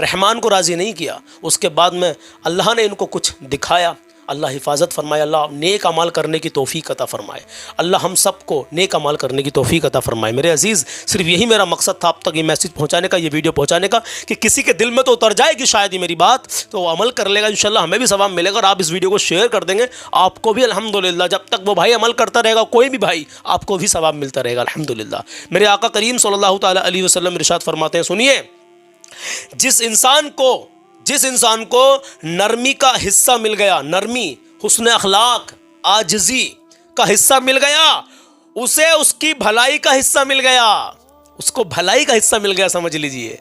رحمان کو راضی نہیں کیا. اس کے بعد میں اللہ نے ان کو کچھ دکھایا. اللہ حفاظت فرمائے, اللہ نیک عمل کرنے کی توفیق عطا فرمائے, اللہ ہم سب کو نیک عمل کرنے کی توفیق عطا فرمائے. میرے عزیز, صرف یہی میرا مقصد تھا آپ تک یہ میسیج پہنچانے کا, یہ ویڈیو پہنچانے کا, کہ کسی کے دل میں تو اتر جائے گی شاید ہی میری بات, تو وہ عمل کر لے گا انشاءاللہ, ہمیں بھی ثواب ملے گا. اور آپ اس ویڈیو کو شیئر کر دیں گے, آپ کو بھی الحمدللہ, جب تک وہ بھائی عمل کرتا رہے گا, کوئی بھی بھائی, آپ کو بھی ثواب ملتا رہے گا الحمدللہ. میرے آقا کریم صلی اللہ تعالی علیہ وسلم ارشاد فرماتے ہیں, سنیے, جس انسان کو نرمی کا حصہ مل گیا, نرمی, حسن اخلاق, عاجزی کا حصہ مل گیا, اسے اس کی بھلائی کا حصہ مل گیا, اس کو بھلائی کا حصہ مل گیا, سمجھ لیجئے.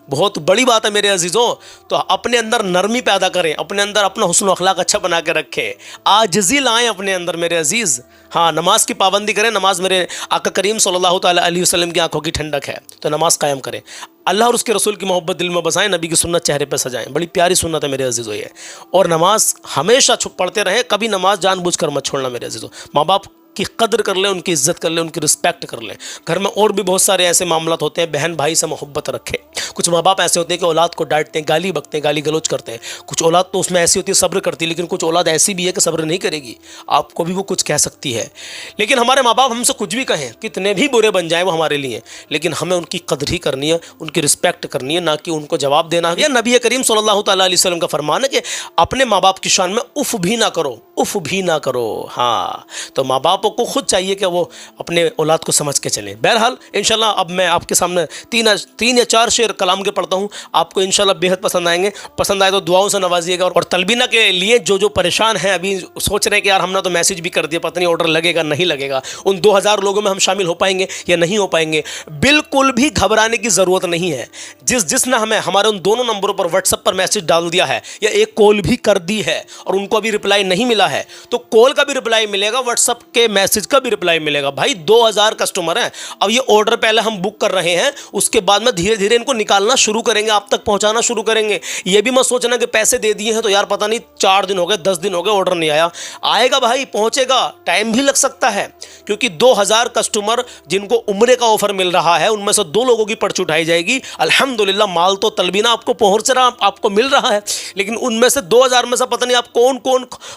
بہت بڑی بات ہے میرے عزیزوں. تو اپنے اندر نرمی پیدا کریں, اپنے اندر اپنا حسن و اخلاق اچھا بنا کے رکھیں, عاجزی لائیں اپنے اندر میرے عزیز. ہاں, نماز کی پابندی کریں. نماز میرے آقا کریم صلی اللہ تعالی علیہ وسلم کی آنکھوں کی ٹھنڈک ہے, تو نماز قائم کریں. اللہ اور اس کے رسول کی محبت دل میں بسائیں, نبی کی سنت چہرے پہ سجائیں. بڑی پیاری سنت ہے میرے عزیزوں یہ. اور نماز ہمیشہ پڑھتے رہیں, کبھی نماز جان بوجھ کر مت چھوڑنا میرے عزیزوں. ماں باپ کی قدر کر لیں, ان کی عزت کر لیں, ان کی رسپیکٹ کر لیں. گھر میں اور بھی بہت سارے ایسے معاملات ہوتے ہیں, بہن بھائی سے محبت رکھیں. کچھ ماں باپ ایسے ہوتے ہیں کہ اولاد کو ڈانٹتے ہیں, گالی بکتے ہیں, گالی گلوچ کرتے ہیں. کچھ اولاد تو اس میں ایسی ہوتی ہے صبر کرتی ہے, لیکن کچھ اولاد ایسی بھی ہے کہ صبر نہیں کرے گی, آپ کو بھی وہ کچھ کہہ سکتی ہے. لیکن ہمارے ماں باپ ہم سے کچھ بھی کہیں, کتنے بھی برے بن جائیں وہ ہمارے لیے, لیکن ہمیں ان کی قدر ہی کرنی ہے, ان کی رسپیکٹ کرنی ہے, نہ کہ ان کو جواب دینا ہے. نبی کریم صلی اللہ تعالی علیہ وسلم کا فرمان ہے کہ اپنے ماں باپ کی شان میں اف بھی نہ کرو, اف بھی نہ کرو. ہاں, تو ماں باپوں کو خود چاہیے کہ وہ اپنے اولاد کو سمجھ کے چلیں. بہرحال انشاءاللہ اب میں آپ کے سامنے تین یا چار شعر کلام کے پڑھتا ہوں, آپ کو انشاءاللہ بے حد پسند آئیں گے. پسند آئے تو دعاؤں سے نوازیے گا. اور تلبینہ کے لیے جو پریشان ہیں, ابھی سوچ رہے ہیں کہ یار ہم نے تو میسیج بھی کر دیا, پتہ نہیں آرڈر لگے گا نہیں لگے گا, ان 2000 لوگوں میں ہم شامل ہو پائیں گے یا نہیں ہو پائیں گے, بالکل بھی گھبرانے کی ضرورت نہیں ہے. جس نے ہمارے ان دونوں نمبروں پر واٹس ایپ پر میسیج ڈال دیا ہے یا ایک کال بھی کر دی ہے اور ان کو ابھی رپلائی نہیں ملا ہے, تو کال کا بھی رپلائی ملے گا, واٹس ایپ کے میسیج کا بھی رپلائی ملے گا. بھائی 2000 کسٹمر ہیں, اب یہ آرڈر پہلے ہم بک کر رہے ہیں, اس کے بعد میں دھیرے دھیرے ان کو نکالنا شروع کریں گے, آپ تک پہنچانا شروع کریں گے. یہ بھی مت سوچنا کہ پیسے دے دیے ہیں تو یار پتہ نہیں 4 دن ہو گئے, 10 دن ہو گئے, آرڈر نہیں آیا. آئے گا بھائی, پہنچے گا, ٹائم بھی لگ سکتا ہے, کیونکہ 2000 کسٹمر جن کو عمرے کا آفر مل رہا ہے, ان میں سے 2 لوگوں کی پرچی اٹھائی جائے گی. الحمدللہ مال تو تلبینہ آپ کو پہنچ رہا, آپ کو مل رہا ہے, لیکن ان میں سے 2000 میں سے پتہ نہیں آپ کون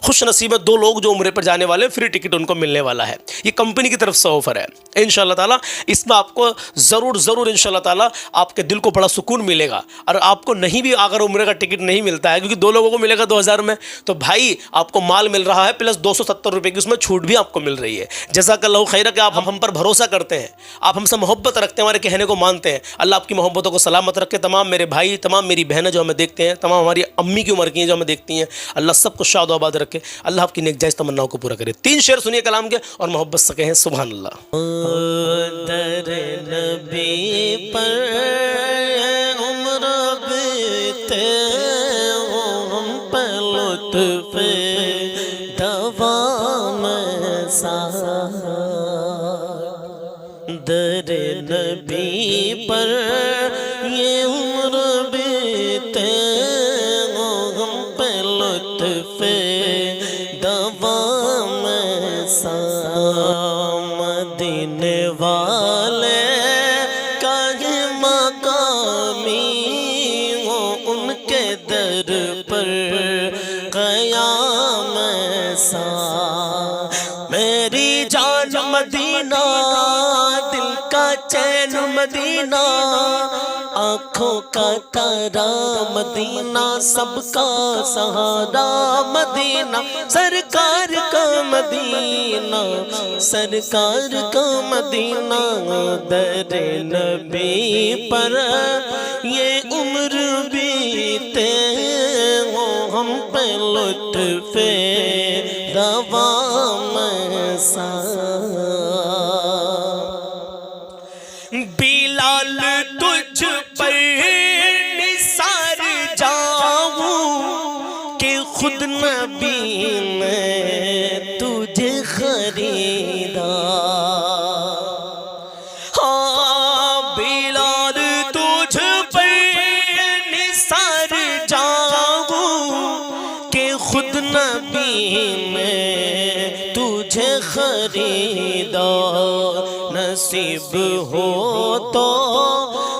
خوش نصیب ہے, 2 لوگ جو عمرے پر جانے والے, فری ٹکٹ ان کو ملنے والا ہے. یہ کمپنی کی طرف سے آفر ہے انشاءاللہ تعالیٰ. اس میں آپ کو ضرور انشاءاللہ تعالیٰ آپ کے دل کو بڑا سکون ملے گا. اور آپ کو نہیں بھی اگر عمرے کا ٹکٹ نہیں ملتا ہے, کیونکہ 2 لوگوں کو ملے گا 2000 میں, تو بھائی آپ کو مال مل رہا ہے پلس 270 روپے کی اس میں چھوٹ بھی آپ کو مل رہی ہے. جزاک اللہ خیر کہ آپ ہم پر بھروسہ کرتے ہیں, آپ ہم سے محبت رکھتے ہیں, ہمارے کہنے کو مانتے ہیں. اللہ آپ کی محبتوں کو سلامت رکھے. تمام میرے بھائی, تمام میری بہنیں جو ہمیں دیکھتے ہیں, تمام ہماری امی کی عمر کی ہیں جو ہمیں دیکھتی ہیں, اللہ سب کو شاد و آباد رکھے. اللہ آپ کی نیک جائز تمناؤں کو پورا کرے. 3 شعر سنیے کلام کے اور محبت سے کہیں سبحان اللہ. در نبی پر عمر بیتے ہم پہ لطف دوام سار. در نبی پر یہ عمر بیتے ہم پہ لطف دوام سار. مدینے والے کا یہ مقامی ہو, ان کے در پر قیام سا. میری جان مدینہ, دل کا چین مدینہ, آنکھوں کا تارا مدینہ, سب کا سہارا مدینہ, سرکار کا مدینہ, سرکار کا مدینہ. در نبی پر یہ عمر بیتے ہو ہم پہ لطف دوام سا. بلال تجھ پر نثار جاؤں کہ خود نبی نے تجھے خریدا. ہاں بلال تجھ پر نثار جاؤں کہ خود نبی نے تجھے خریدا. نصیب ہو تو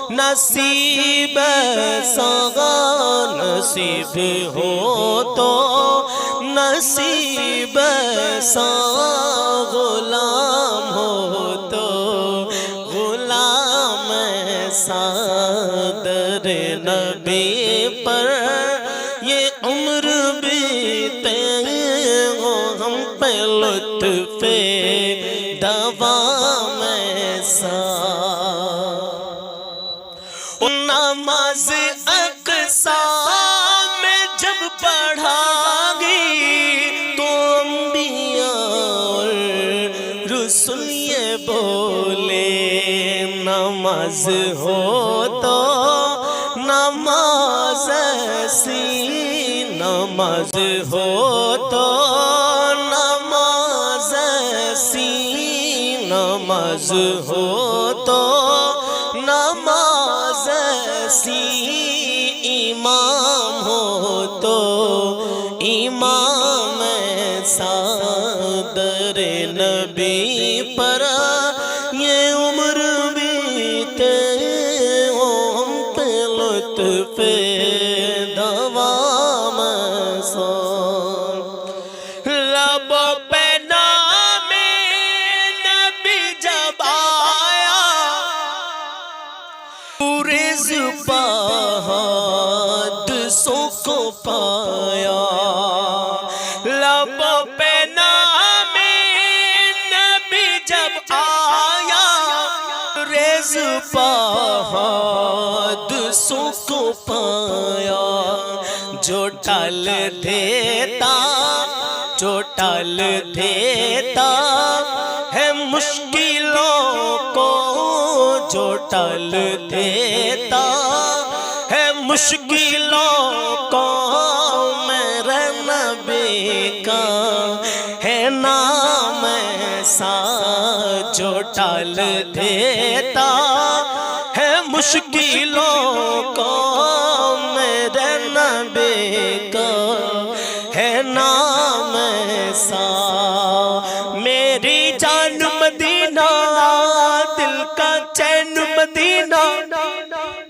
نصیب سگا نصیب ہو تو نصیب سا غلام ہو تو غلام سا در نبی پر یہ عمر بیتے ہو ہم پہ لطف دوام سا نماز اقصا میں جب پڑھا گی تو انبیاء اور رسول یہ بولے نماز ہو تو نماز ایسی نماز ہو تو نماز ایسی نماز ہو تو نماز ایسی امام ہو تو امام ایسا در نبی پر یہ عمر بیتے ہو ہم پہ لطف دوام ایسا لب پہ نام نبی جب آیا پورے حادثوں کو پایا لب پہ نام نبی جب آیا ریز حادثوں کو پایا جو ٹال دیتا جو ٹال دیتا ہے مشکلوں کو جو ٹال دیتا ہے مشکلوں کو میرے نبی کا ہے نام ایسا جو ٹال دیتا ہے مشکلوں کو میرے نبی کا ہے نام ایسا میری جان مدینہ دل کا چین مدینہ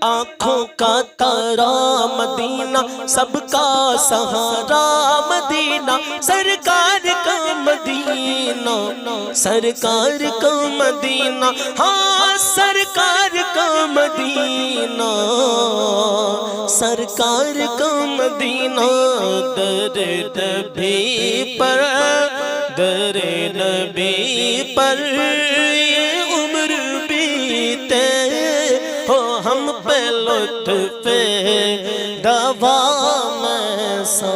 آنکھوں کا تارا مدینہ سب کا سہارا مدینہ سرکار کا مدینہ سرکار کا مدینہ ہاں سرکار کا مدینہ سرکار کا مدینہ در نبی پر در نبی پر یہ عمر بیتے ہو ہم پہ لطف دوام ایسا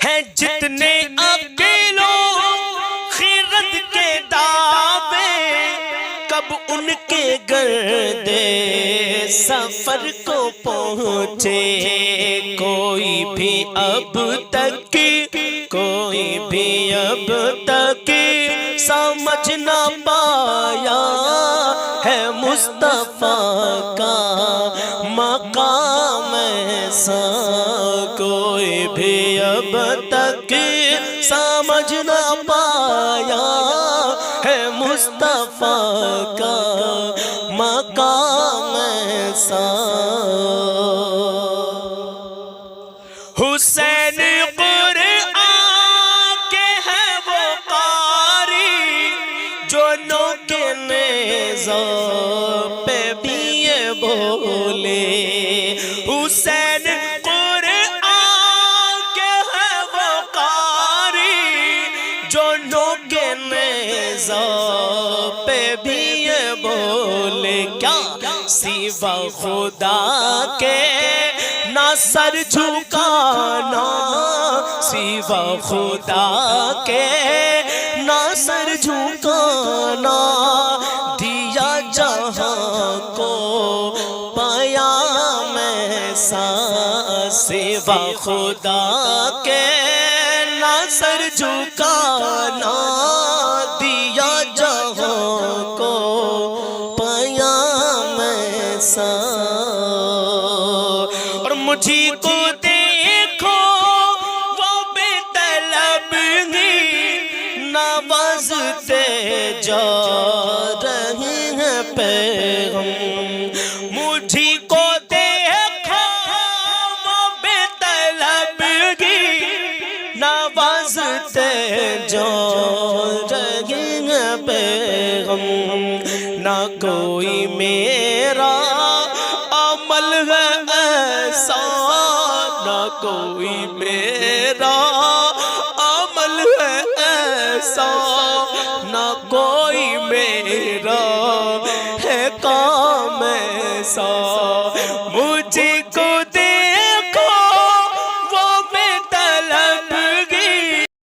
ہے جتنے اکیلوں خیرت کے دعوے کب ان کے گردے سفر کو پہنچے کوئی بھی اب تک کوئی بھی اب تک سمجھ نہ پایا ہے مصطفیٰ کا مقام ایسا کوئی بھی اب تک سمجھ نہ پایا ہے مصطفیٰ کا مقام ایسا حسین پہ بھی یہ بولے حسین قرآن کے ہے وہ قاری جو نوک نیزہ پہ بھی یہ بولے کیا سوا خدا کے نہ سر جھکانا سوا خدا کے نہ سر جھکانا جہاں کو پیام ایسا سوا خدا کے نہ سر جھکانا دیا جہاں کو پیام ایسا اور مجھے کو دیکھو وہ بے طلب ہی نوازتے جا رہے ہیں غم نہ کوئی میرا عمل ہے ایسا نہ کوئی میرا عمل ہے ایسا نہ کوئی میرا ہے کام ایسا